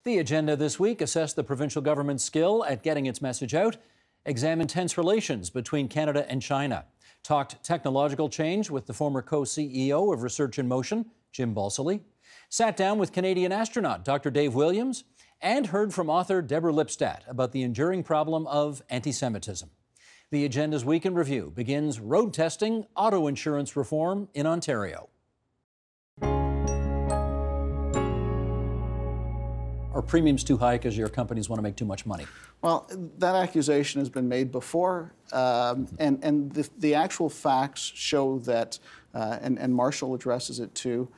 The agenda this week: assess the provincial government's skill at getting its message out, examine tense relations between Canada and China, talked technological change with the former co-CEO of Research in Motion, Jim Balsillie, sat down with Canadian astronaut Dr. Dave Williams, and heard from author Deborah Lipstadt about the enduring problem of anti-Semitism. The agenda's week in review begins road testing auto insurance reform in Ontario. Are premiums too high because your companies want to make too much money? Well, that accusation has been made before, and the actual facts show that, and Marshall addresses it too,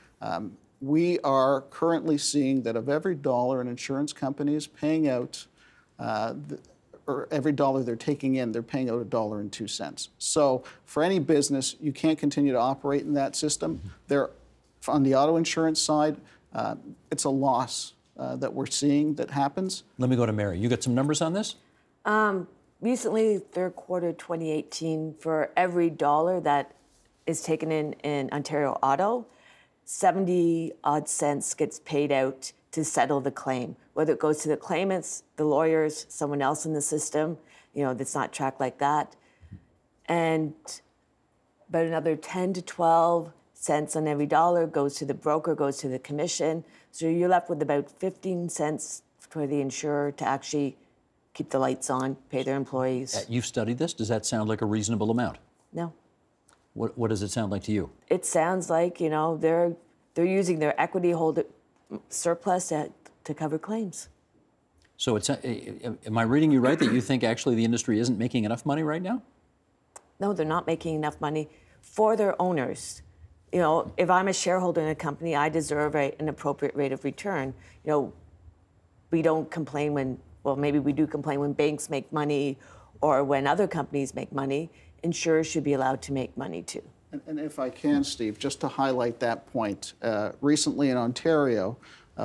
we are currently seeing that of every dollar an insurance company is paying out, or every dollar they're taking in, they're paying out $1.02. So for any business, you can't continue to operate in that system. On the auto insurance side, it's a loss that we're seeing that happens. Let me go to Mary. You got some numbers on this? Recently, third quarter 2018, for every dollar that is taken in Ontario Auto, 70-odd cents gets paid out to settle the claim. Whether it goes to the claimants, the lawyers, someone else in the system, that's not tracked like that. And about another 10 to 12 cents on every dollar goes to the broker, goes to the commission. So you're left with about 15 cents for the insurer to actually keep the lights on, pay their employees. You've studied this. Does that sound like a reasonable amount? No. What does it sound like to you? It sounds like, they're using their equity holder surplus to cover claims. So am I reading you right that you think actually the industry isn't making enough money right now? No, they're not making enough money for their owners. If I'm a shareholder in a company, I deserve an appropriate rate of return. We don't complain maybe we do complain when banks make money or when other companies make money. Insurers should be allowed to make money too. And if I can, Steve, just to highlight that point, recently in Ontario,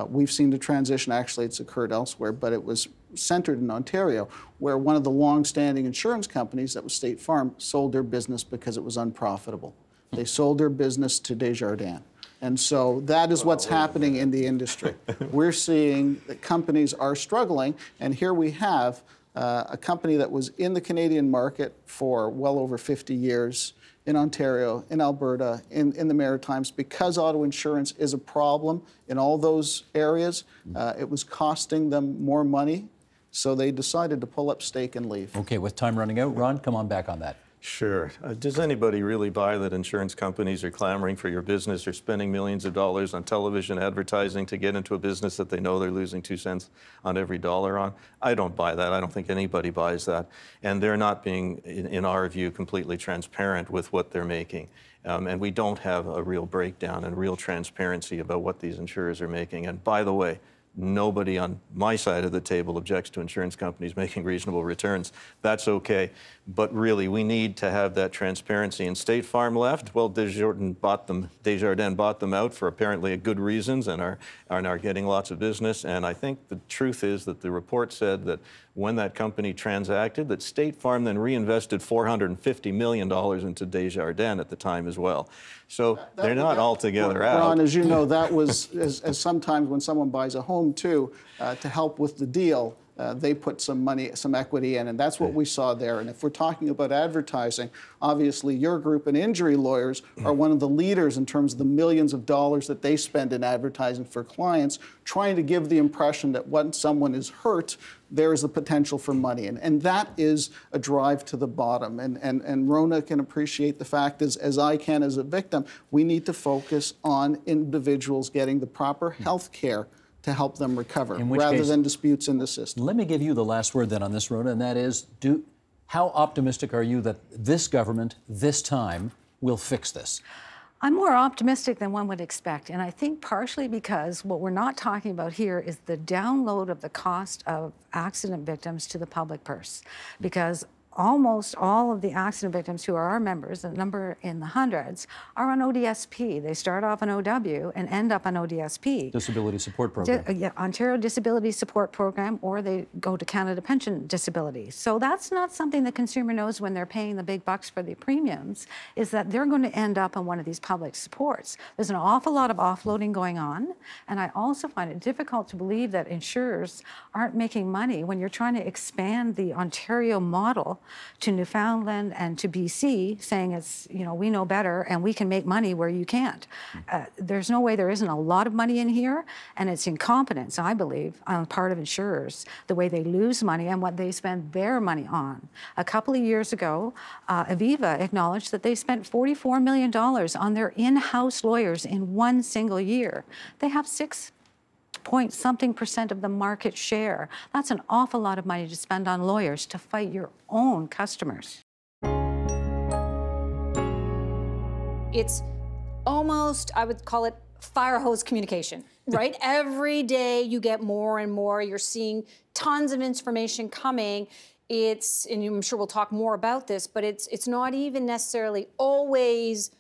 we've seen the transition. Actually, it's occurred elsewhere, but it was centered in Ontario, where one of the long-standing insurance companies, that was State Farm, sold their business because it was unprofitable. They sold their business to Desjardins. And so that is what's happening in the industry. We're seeing that companies are struggling, and here we have a company that was in the Canadian market for well over 50 years, in Ontario, in Alberta, in the Maritimes. Because auto insurance is a problem in all those areas, it was costing them more money, so they decided to pull up stake and leave. Okay, with time running out, Ron, come on back on that. Sure. Does anybody really buy that insurance companies are clamoring for your business or spending millions of dollars on television advertising to get into a business that they know they're losing 2 cents on every dollar on? I don't buy that. I don't think anybody buys that. And they're not being, in our view, completely transparent with what they're making. And we don't have a real breakdown and real transparency about what these insurers are making. And by the way, nobody on my side of the table objects to insurance companies making reasonable returns. That's okay. But really, we need to have that transparency. And State Farm left. Well, Desjardins bought them out for apparently good reasons and are getting lots of business. And I think the truth is that the report said that when that company transacted, that State Farm then reinvested $450 million into Desjardins at the time as well. So they're not altogether out. Ron, as you know, that was, as sometimes when someone buys a home too, to help with the deal, they put some money, some equity in, and that's what we saw there. And if we're talking about advertising, obviously your group and injury lawyers are one of the leaders in terms of the millions of dollars that they spend in advertising for clients, trying to give the impression that when someone is hurt, there is a potential for money. And that is a drive to the bottom. And Rona can appreciate the fact, as I can as a victim, we need to focus on individuals getting the proper health care to help them recover, rather than disputes in the system. Let me give you the last word then on this, Rhoda, and that is, how optimistic are you that this government, this time, will fix this? I'm more optimistic than one would expect, and I think partially because what we're not talking about here is the download of the cost of accident victims to the public purse. Because almost all of the accident victims who are our members, a number in the hundreds, are on ODSP. They start off on OW and end up on ODSP. Disability Support Program. Yeah, Ontario Disability Support Program, or they go to Canada Pension Disability. So that's not something the consumer knows when they're paying the big bucks for the premiums, is that they're going to end up on one of these public supports. There's an awful lot of offloading going on, and I also find it difficult to believe that insurers aren't making money when you're trying to expand the Ontario model to Newfoundland and to BC, saying it's, you know, we know better and we can make money where you can't. There's no way there isn't a lot of money in here, and it's incompetence, I believe, on the part of insurers, the way they lose money and what they spend their money on. A couple of years ago, Aviva acknowledged that they spent $44 million on their in-house lawyers in one single year. They have 6-point-something% of the market share. That's an awful lot of money to spend on lawyers to fight your own customers. It's almost, I would call it, fire hose communication, right? Every day you get more and more. You're seeing tons of information coming. It's, and I'm sure we'll talk more about this, but it's not even necessarily always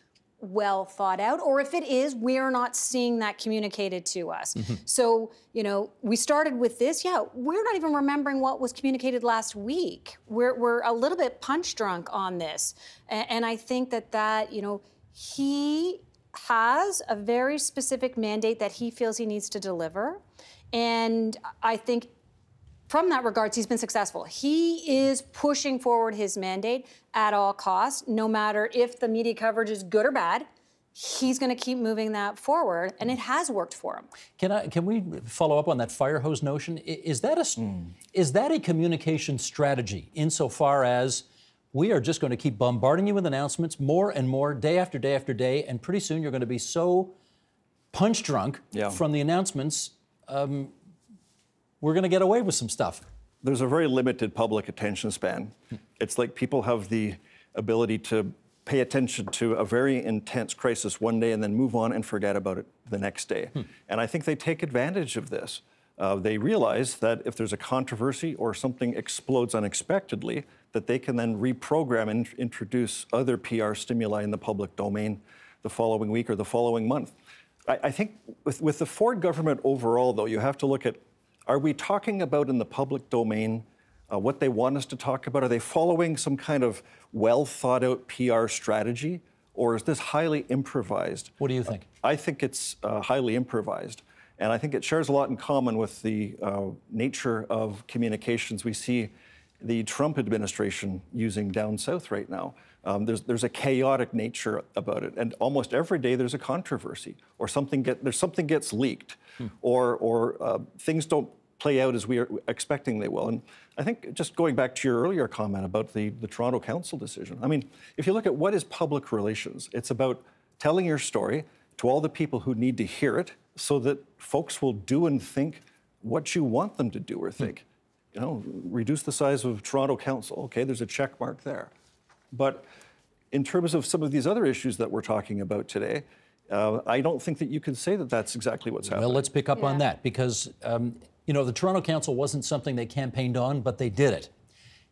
well thought out, or if it is, we're not seeing that communicated to us. So, you know, we started with this, we're not even remembering what was communicated last week. We're a little bit punch drunk on this. And I think that, you know, he has a very specific mandate that he feels he needs to deliver. And I think from that regards, he's been successful. He is pushing forward his mandate at all costs, no matter if the media coverage is good or bad. He's going to keep moving that forward, and it has worked for him. Can we follow up on that fire hose notion? Is that a communication strategy insofar as we are just going to keep bombarding you with announcements more and more, day after day after day, and pretty soon you're going to be so punch drunk from the announcements, we're going to get away with some stuff? There's a very limited public attention span. It's like people have the ability to pay attention to a very intense crisis one day and then move on and forget about it the next day. And I think they take advantage of this. They realize that if there's a controversy or something explodes unexpectedly, that they can then reprogram and introduce other PR stimuli in the public domain the following week or the following month. I think with the Ford government overall, though, you have to look at, are we talking about in the public domain what they want us to talk about? Are they following some kind of well-thought-out PR strategy, or is this highly improvised? What do you think? I think it's highly improvised, and I think it shares a lot in common with the nature of communications we see the Trump administration using down south right now. There's a chaotic nature about it, and almost every day there's a controversy, or something gets leaked, or things don't play out as we are expecting they will. And I think just going back to your earlier comment about the Toronto Council decision, I mean, if you look at what is public relations, it's about telling your story to all the people who need to hear it so that folks will do and think what you want them to do or think. You know, reduce the size of Toronto Council. Okay, there's a check mark there. But in terms of some of these other issues that we're talking about today, I don't think that you can say that that's exactly what's happening. Well, let's pick up on that, because you know, the Toronto Council wasn't something they campaigned on, but they did it.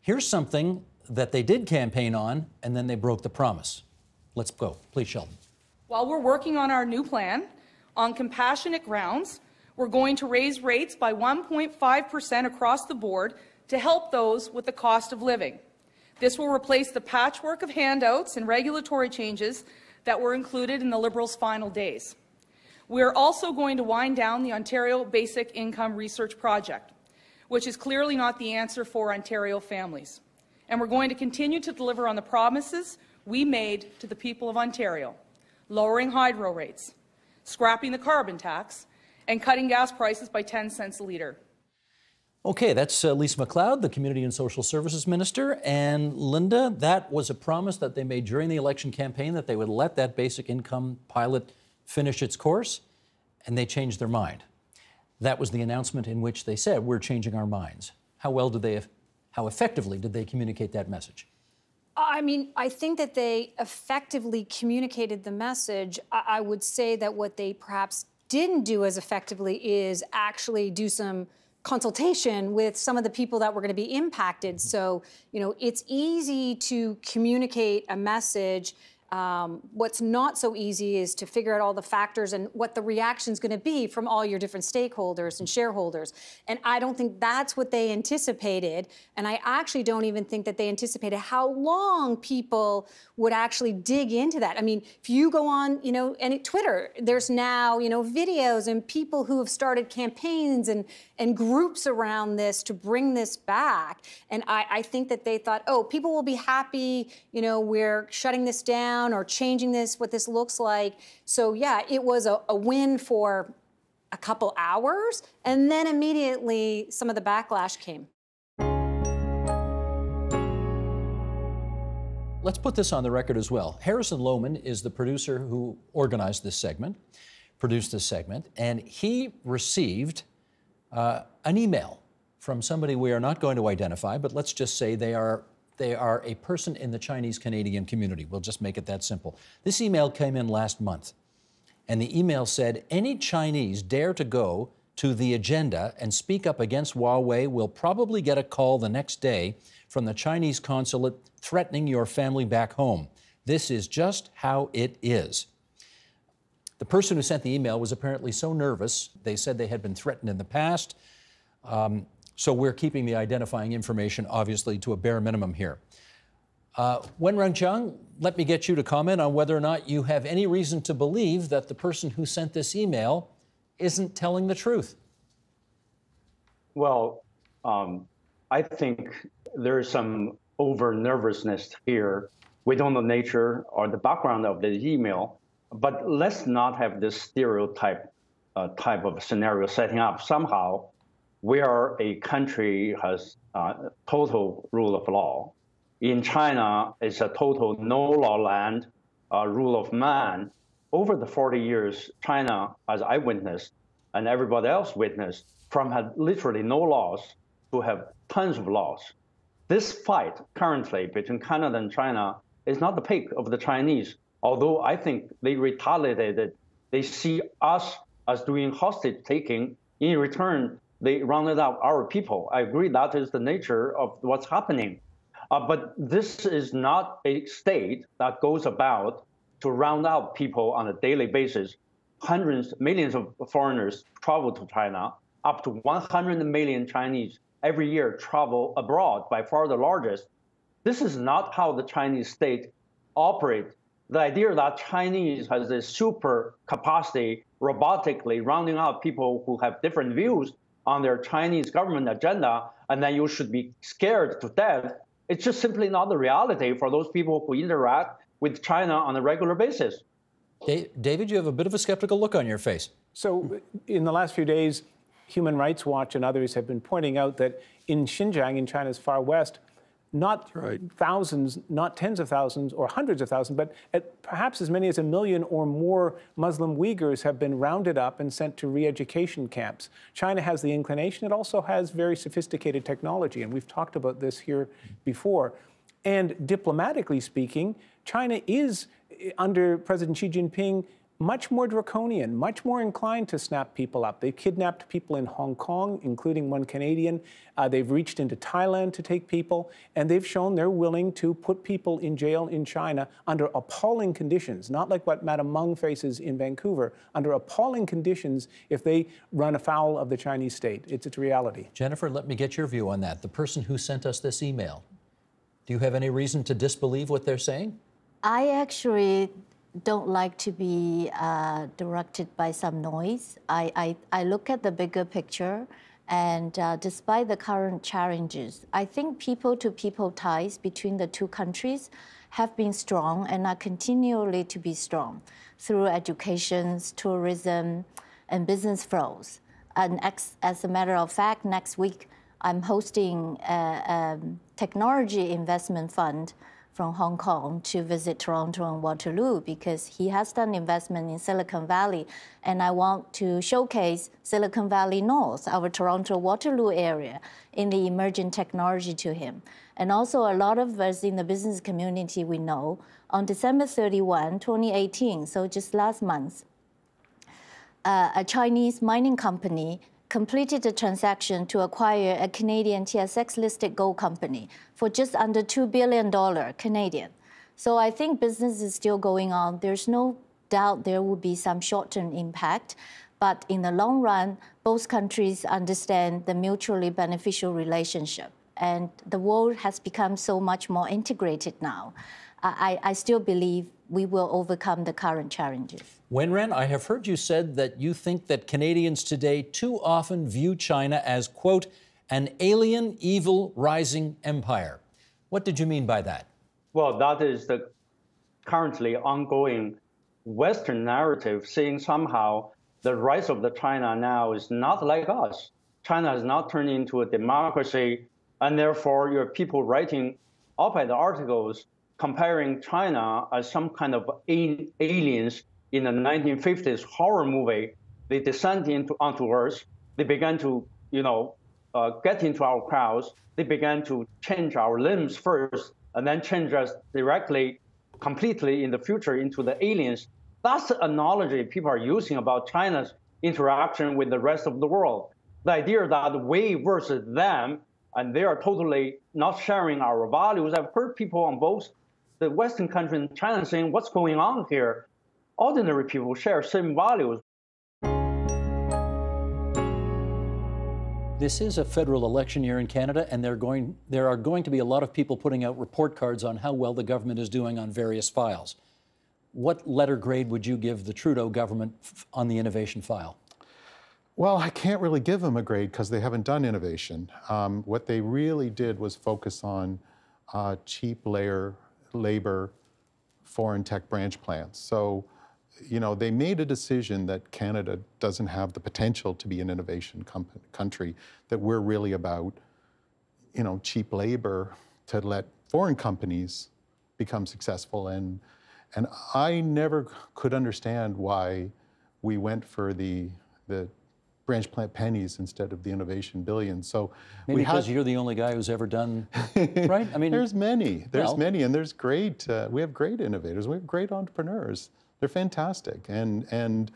Here's something that they did campaign on, and then they broke the promise. Let's go. Please, Sheldon. While we're working on our new plan, on compassionate grounds, we're going to raise rates by 1.5% across the board to help those with the cost of living. This will replace the patchwork of handouts and regulatory changes that were included in the Liberals' final days. We're also going to wind down the Ontario Basic Income Research Project, which is clearly not the answer for Ontario families. And we're going to continue to deliver on the promises we made to the people of Ontario, lowering hydro rates, scrapping the carbon tax, and cutting gas prices by 10 cents a litre. Okay, that's Lisa MacLeod, the Community and Social Services Minister. And Linda, that was a promise that they made during the election campaign, that they would let that basic income pilot finish its course, and they changed their mind. That was the announcement in which they said, we're changing our minds. How effectively did they communicate that message? I mean, I think that they effectively communicated the message. I would say that what they perhaps didn't do as effectively is actually do some consultation with some of the people that were going to be impacted. So, it's easy to communicate a message. What's not so easy is to figure out all the factors and what the reaction's going to be from all your different stakeholders and shareholders. And I don't think that's what they anticipated. And I actually don't even think that they anticipated how long people would actually dig into that. I mean, if you go on, any Twitter, there's now, videos and people who have started campaigns and groups around this to bring this back. And I think that they thought, oh, people will be happy, we're shutting this down or changing what this looks like. So yeah, it was a win for a couple hours, and then immediately some of the backlash came. Let's put this on the record as well. Harrison Lohman is the producer who organized this segment, produced this segment, and he received an email from somebody we are not going to identify, but let's just say they are a person in the Chinese-Canadian community. We'll just make it that simple. This email came in last month, and the email said, any Chinese dare to go to the agenda and speak up against Huawei will probably get a call the next day from the Chinese consulate threatening your family back home. This is just how it is. The person who sent the email was apparently so nervous, they said they had been threatened in the past. So we're keeping the identifying information, obviously, to a bare minimum here. Wen Rengqiang, let me get you to comment on whether or not you have any reason to believe that the person who sent this email isn't telling the truth. Well, I think there's some over-nervousness here. We don't know the nature or the background of the email, but let's not have this stereotype type of scenario setting up somehow. We are a country has total rule of law. In China, it's a total no-law land, rule of man. Over the 40 years, China, as I witnessed, and everybody else witnessed, from had literally no laws to have tons of laws. This fight currently between Canada and China is not the pick of the Chinese, although I think they retaliated. They see us as doing hostage taking. In return, they rounded out our people. I agree that is the nature of what's happening. But this is not a state that goes about to round out people on a daily basis. Hundreds, millions of foreigners travel to China. Up to 100 million Chinese every year travel abroad, by far the largest. This is not how the Chinese state operates. The idea that Chinese has a super capacity robotically rounding out people who have different views on their Chinese government agenda, and then you should be scared to death. It's just simply not the reality for those people who interact with China on a regular basis. David, you have a bit of a skeptical look on your face. So in the last few days, Human Rights Watch and others have been pointing out that in Xinjiang, in China's far west, not thousands, not tens of thousands or hundreds of thousands, but perhaps as many as 1 million or more Muslim Uyghurs have been rounded up and sent to re-education camps. China has the inclination. It also has very sophisticated technology, and we've talked about this here before. And diplomatically speaking, China is, under President Xi Jinping, much more draconian, much more inclined to snap people up. They've kidnapped people in Hong Kong, including one Canadian. They've reached into Thailand to take people, and they've shown they're willing to put people in jail in China under appalling conditions, not like what Madam Meng faces in Vancouver, under appalling conditions if they run afoul of the Chinese state. It's a reality. Jennifer, let me get your view on that. The person who sent us this email, do you have any reason to disbelieve what they're saying? I actually don't like to be directed by some noise. I look at the bigger picture, and despite the current challenges, I think people-to-people ties between the two countries have been strong and are continually to be strong through education, tourism, and business flows. And as a matter of fact, next week, I'm hosting a technology investment fund from Hong Kong to visit Toronto and Waterloo, because he has done investment in Silicon Valley, and I want to showcase Silicon Valley North, our Toronto Waterloo area, in the emerging technology to him. And also a lot of us in the business community we know, on December 31, 2018, so just last month, a Chinese mining company completed a transaction to acquire a Canadian TSX-listed gold company for just under $2 billion Canadian. So I think business is still going on. There's no doubt there will be some short-term impact, but in the long run, both countries understand the mutually beneficial relationship. And the world has become so much more integrated now. I still believe we will overcome the current challenges. Wenren, I have heard you said that you think that Canadians today too often view China as, quote, an alien, evil, rising empire. What did you mean by that? Well, that is the currently ongoing Western narrative, saying somehow the rise of the China now is not like us. China has not turned into a democracy, and therefore your people writing op-ed articles comparing China as some kind of aliens in the 1950s horror movie. They descend onto Earth. They began to, get into our crowds. They began to change our limbs first, and then change us directly, completely in the future into the aliens. That's the analogy people are using about China's interaction with the rest of the world. The idea that we versus them, and they are totally not sharing our values. I've heard people on both the Western country and China saying, what's going on here? Ordinary people share same values. This is a federal election year in Canada, and there are going to be a lot of people putting out report cards on how well the government is doing on various files. What letter grade would you give the Trudeau government on the innovation file? Well, I can't really give them a grade because they haven't done innovation. What they really did was focus on cheap labor foreign tech branch plants. So, they made a decision that Canada doesn't have the potential to be an innovation country, that we're really about, cheap labor to let foreign companies become successful. And I never could understand why we went for the branch plant pennies instead of the innovation billions. So maybe because you're the only guy who's ever done, right? I mean, there's many, and there's great. We have great innovators. We have great entrepreneurs. They're fantastic, and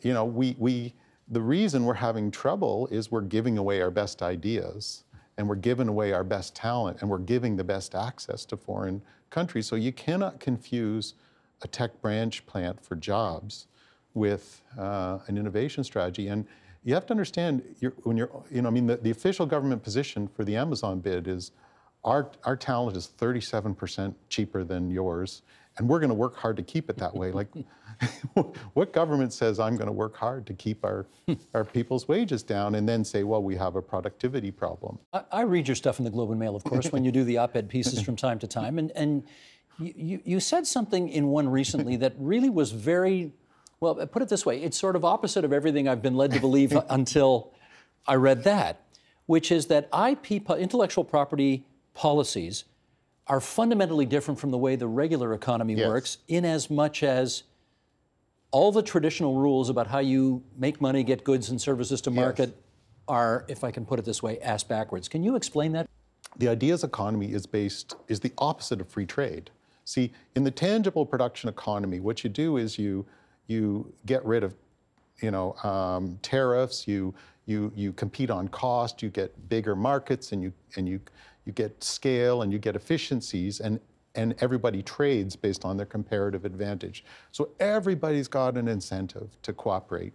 the reason we're having trouble is we're giving away our best ideas, and we're giving away our best talent, and we're giving the best access to foreign countries. So you cannot confuse a tech branch plant for jobs with an innovation strategy. And you have to understand, the official government position for the Amazon bid is our talent is 37% cheaper than yours, and we're going to work hard to keep it that way. Like, what government says I'm going to work hard to keep our people's wages down and then say, well, we have a productivity problem? I read your stuff in the Globe and Mail, of course, when you do the op-ed pieces from time to time, and you said something in one recently that really was very, well, put it this way, it's sort of opposite of everything I've been led to believe until I read that, which is that intellectual property policies are fundamentally different from the way the regular economy works, in as much as all the traditional rules about how you make money, get goods and services to market are, if I can put it this way, ass backwards. Can you explain that? The ideas economy is the opposite of free trade. See, in the tangible production economy, what you do is you get rid of, tariffs. You compete on cost. You get bigger markets, and you get scale, and you get efficiencies, and everybody trades based on their comparative advantage. So everybody's got an incentive to cooperate.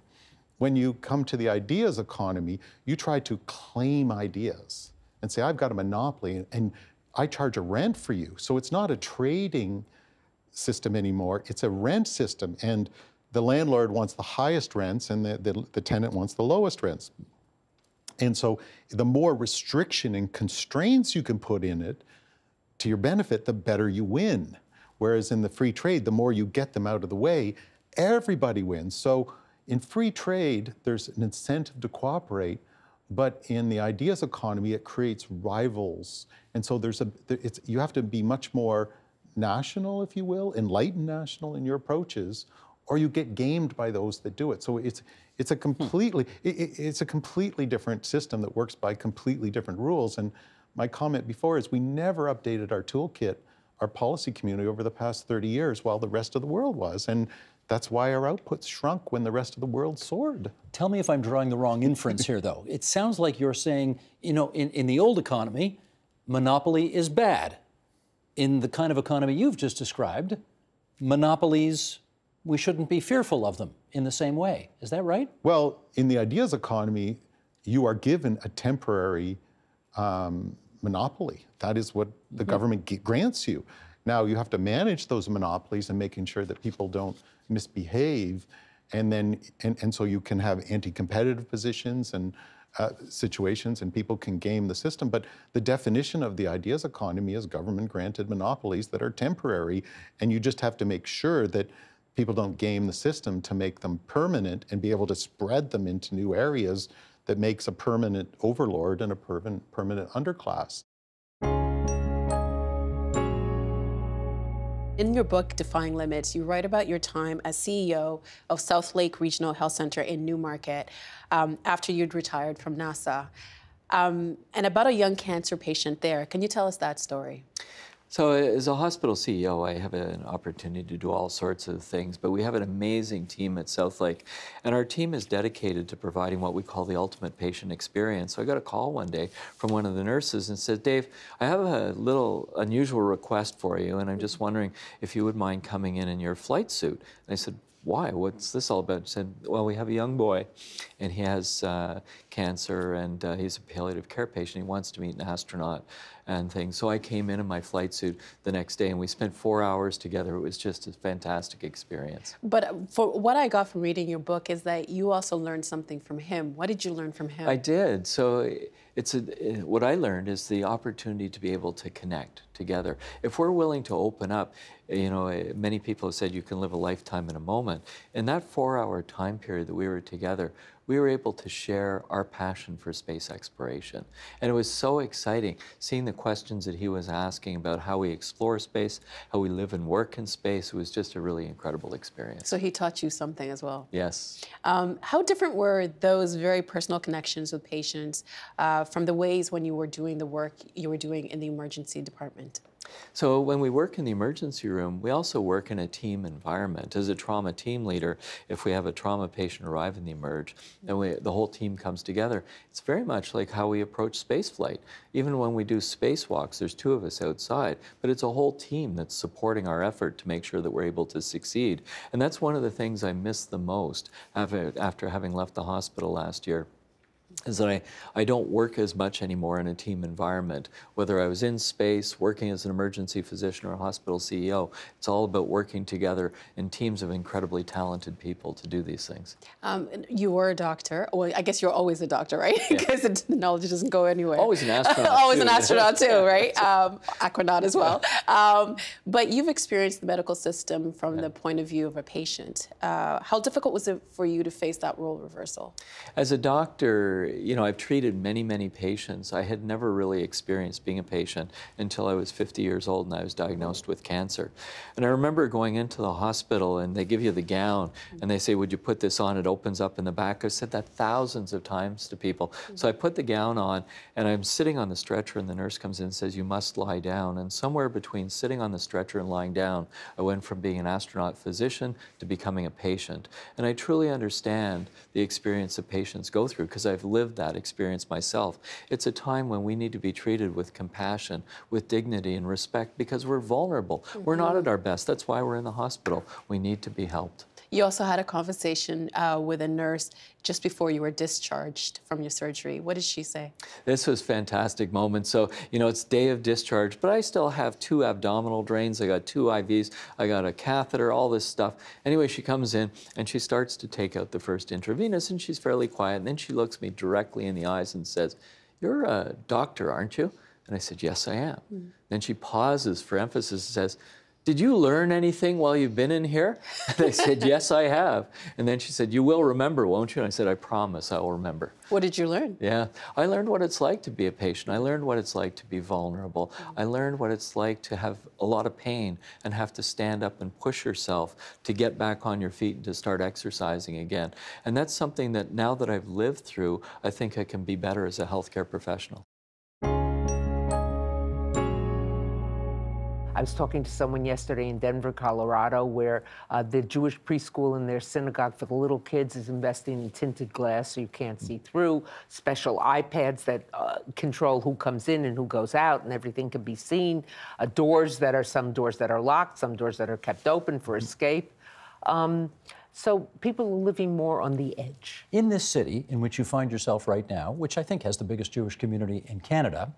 When you come to the ideas economy, you try to claim ideas and say, I've got a monopoly, and I charge a rent for you. So it's not a trading system anymore, it's a rent system. And the landlord wants the highest rents, and the tenant wants the lowest rents. And so the more restriction and constraints you can put in it to your benefit, the better you win. Whereas in the free trade, the more you get them out of the way, everybody wins. So in free trade, there's an incentive to cooperate, but in the ideas economy, it creates rivals. And so you have to be much more national, if you will, enlightened national in your approaches, or you get gamed by those that do it. So it's a completely different system that works by completely different rules. And my comment before is we never updated our toolkit, our policy community, over the past 30 years while the rest of the world was. And That's why our outputs shrunk when the rest of the world soared. Tell me if I'm drawing the wrong inference here, though. It sounds like you're saying, you know, in the old economy, monopoly is bad. In the kind of economy you've just described, monopolies, we shouldn't be fearful of them in the same way. Is that right? Well, in the ideas economy, you are given a temporary monopoly. That is what the government grants you. Now, you have to manage those monopolies and making sure that people don't misbehave, and so you can have anti-competitive positions and situations, and people can game the system. But the definition of the ideas economy is government-granted monopolies that are temporary, and you just have to make sure that people don't game the system to make them permanent and be able to spread them into new areas that makes a permanent overlord and a permanent underclass. In your book, Defying Limits, you write about your time as CEO of South Lake Regional Health Center in Newmarket after you'd retired from NASA, and about a young cancer patient there. Can you tell us that story? So as a hospital CEO, I have an opportunity to do all sorts of things, but we have an amazing team at South Lake, and our team is dedicated to providing what we call the ultimate patient experience. So I got a call one day from one of the nurses and said, Dave, I have a little unusual request for you, and I'm just wondering if you would mind coming in your flight suit. And I said, why? What's this all about? She said, well, we have a young boy, and he has cancer, and he's a palliative care patient. He wants to meet an astronaut and things. So I came in my flight suit the next day, and we spent 4 hours together. It was just a fantastic experience. But for what I got from reading your book is that you also learned something from him. What did you learn from him? I did. So what I learned is the opportunity to be able to connect together. If we're willing to open up, you know, many people have said you can live a lifetime in a moment. In that 4-hour time period that we were together, we were able to share our passion for space exploration. And it was so exciting seeing the questions that he was asking about how we explore space, how we live and work in space. It was just a really incredible experience. So he taught you something as well? Yes. How different were those very personal connections with patients from the ways when you were doing the work you were doing in the emergency department? So when we work in the emergency room, we also work in a team environment. As a trauma team leader, if we have a trauma patient arrive in the emerge, then the whole team comes together. It's very much like how we approach spaceflight. Even when we do spacewalks, there's 2 of us outside, but it's a whole team that's supporting our effort to make sure that we're able to succeed. And that's one of the things I miss the most after having left the hospital last year, is that I don't work as much anymore in a team environment. Whether I was in space, working as an emergency physician or a hospital CEO, it's all about working together in teams of incredibly talented people to do these things. You were a doctor. Well, I guess you're always a doctor, right? Because the knowledge doesn't go anywhere. Always an astronaut. Always an astronaut too, right? Aquanaut as well. But you've experienced the medical system from the point of view of a patient. How difficult was it for you to face that role reversal? As a doctor, you know, I've treated many, many patients. I had never really experienced being a patient until I was 50 years old and I was diagnosed with cancer. And I remember going into the hospital and they give you the gown and they say, would you put this on? It opens up in the back. I've said that thousands of times to people. So I put the gown on and I'm sitting on the stretcher and the nurse comes in and says, you must lie down. And somewhere between sitting on the stretcher and lying down, I went from being an astronaut physician to becoming a patient. And I truly understand the experience that patients go through because I've lived that experience myself. It's a time when we need to be treated with compassion, with dignity and respect because we're vulnerable. We're not at our best. That's why we're in the hospital. We need to be helped. You also had a conversation with a nurse just before you were discharged from your surgery. What did she say? This was a fantastic moment. So, you know, it's day of discharge, but I still have 2 abdominal drains. I got 2 IVs. I got a catheter, all this stuff. Anyway, she comes in and she starts to take out the first intravenous and she's fairly quiet. And then she looks me directly in the eyes and says, you're a doctor, aren't you? And I said, yes, I am. Then she pauses for emphasis and says, did you learn anything while you've been in here? And I said, yes, I have. And then she said, you will remember, won't you? And I said, I promise I will remember. What did you learn? Yeah, I learned what it's like to be a patient. I learned what it's like to be vulnerable. I learned what it's like to have a lot of pain and have to stand up and push yourself to get back on your feet and to start exercising again. And that's something that now that I've lived through, I think I can be better as a healthcare professional. I was talking to someone yesterday in Denver, Colorado, where the Jewish preschool in their synagogue for the little kids is investing in tinted glass so you can't see through, special iPads that control who comes in and who goes out, and everything can be seen, some doors that are locked, some doors that are kept open for escape. So people are living more on the edge. In this city in which you find yourself right now, which I think has the biggest Jewish community in Canada,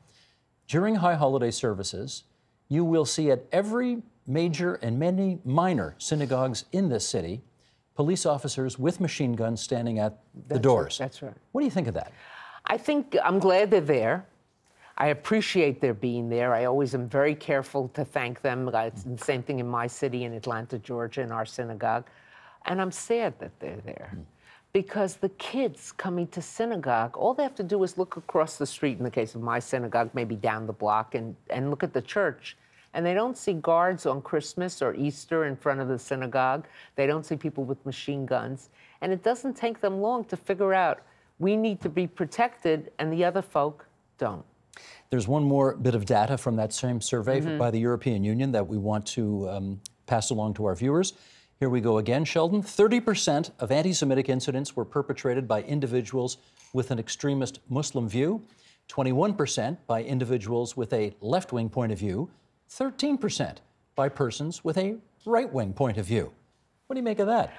during high holiday services, you will see at every major and many minor synagogues in this city, police officers with machine guns standing at the doors. That's right. What do you think of that? I'm glad they're there. I appreciate their being there. I always am very careful to thank them. It's the same thing in my city, in Atlanta, Georgia, in our synagogue. And I'm sad that they're there. Because the kids coming to synagogue, all they have to do is look across the street, in the case of my synagogue, maybe down the block, and look at the church. And they don't see guards on Christmas or Easter in front of the synagogue. They don't see people with machine guns. And it doesn't take them long to figure out, we need to be protected, and the other folk don't. There's one more bit of data from that same survey by the European Union that we want to pass along to our viewers. Here we go again, Sheldon. 30% of anti-Semitic incidents were perpetrated by individuals with an extremist Muslim view, 21% by individuals with a left-wing point of view, 13% by persons with a right-wing point of view. What do you make of that?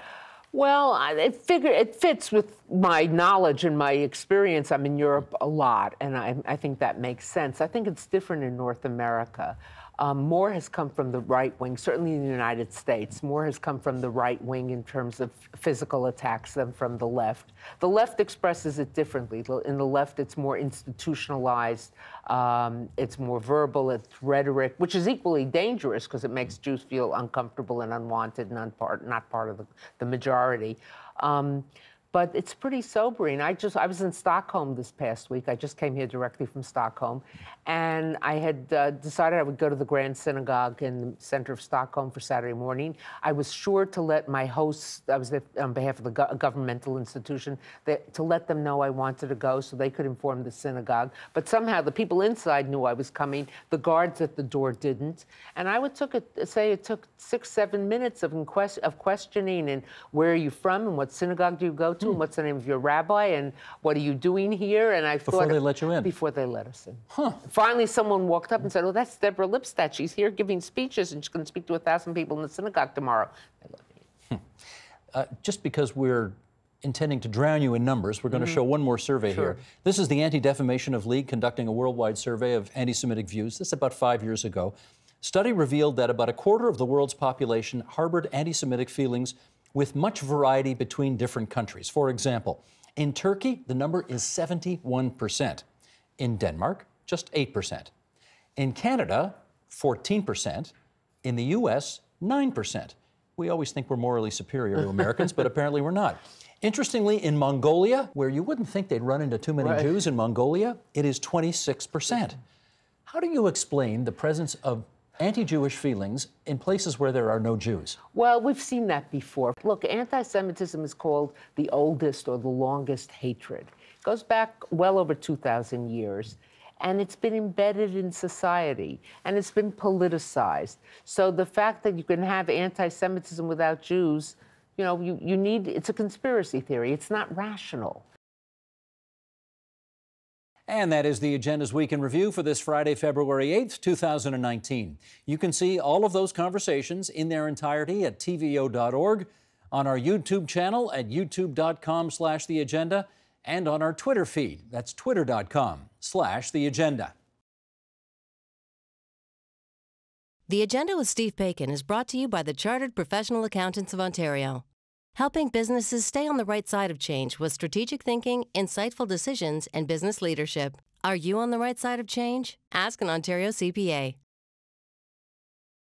Well, it fits with my knowledge and my experience. I'm in Europe a lot, and I think that makes sense. I think it's different in North America. More has come from the right wing, certainly in the United States. More has come from the right wing in terms of physical attacks than from the left. The left expresses it differently. In the left, it's more institutionalized. It's more verbal. It's rhetoric, which is equally dangerous because it makes Jews feel uncomfortable and unwanted and not part of the majority. But it's pretty sobering. I was in Stockholm this past week. I just came here directly from Stockholm. And I had decided I would go to the Grand Synagogue in the center of Stockholm for Saturday morning. I was sure to let my hosts, I was there on behalf of the governmental institution, to let them know I wanted to go so they could inform the synagogue. But somehow the people inside knew I was coming. The guards at the door didn't. And I would say it took 6-7 minutes of questioning, and where are you from, and what synagogue do you go to, and what's the name of your rabbi, and what are you doing here? And I Before they let you in? Before they let us in. Huh. Finally, someone walked up and said, oh, that's Deborah Lipstadt. She's here giving speeches, and she's going to speak to 1,000 people in the synagogue tomorrow. They let me in. Just because we're intending to drown you in numbers, we're going to show one more survey here. This is the Anti-Defamation of League conducting a worldwide survey of anti-Semitic views. This is about 5 years ago. Study revealed that about a quarter of the world's population harbored anti-Semitic feelings with much variety between different countries. For example, in Turkey, the number is 71%. In Denmark, just 8%. In Canada, 14%. In the US, 9%. We always think we're morally superior to Americans, but apparently we're not. Interestingly, in Mongolia, where you wouldn't think they'd run into too many Jews in Mongolia, it is 26%. How do you explain the presence of anti-Jewish feelings in places where there are no Jews? Well, we've seen that before. Look, anti-Semitism is called the oldest or the longest hatred. It goes back well over 2,000 years, and it's been embedded in society, and it's been politicized. So the fact that you can have anti-Semitism without Jews, you know, it's a conspiracy theory. It's not rational. And that is the Agenda's Week in Review for this Friday, February 8th, 2019. You can see all of those conversations in their entirety at tvo.org, on our YouTube channel at youtube.com/theagenda, and on our Twitter feed. That's twitter.com/theagenda. The Agenda with Steve Bacon is brought to you by the Chartered Professional Accountants of Ontario, helping businesses stay on the right side of change with strategic thinking, insightful decisions, and business leadership. Are you on the right side of change? Ask an Ontario CPA.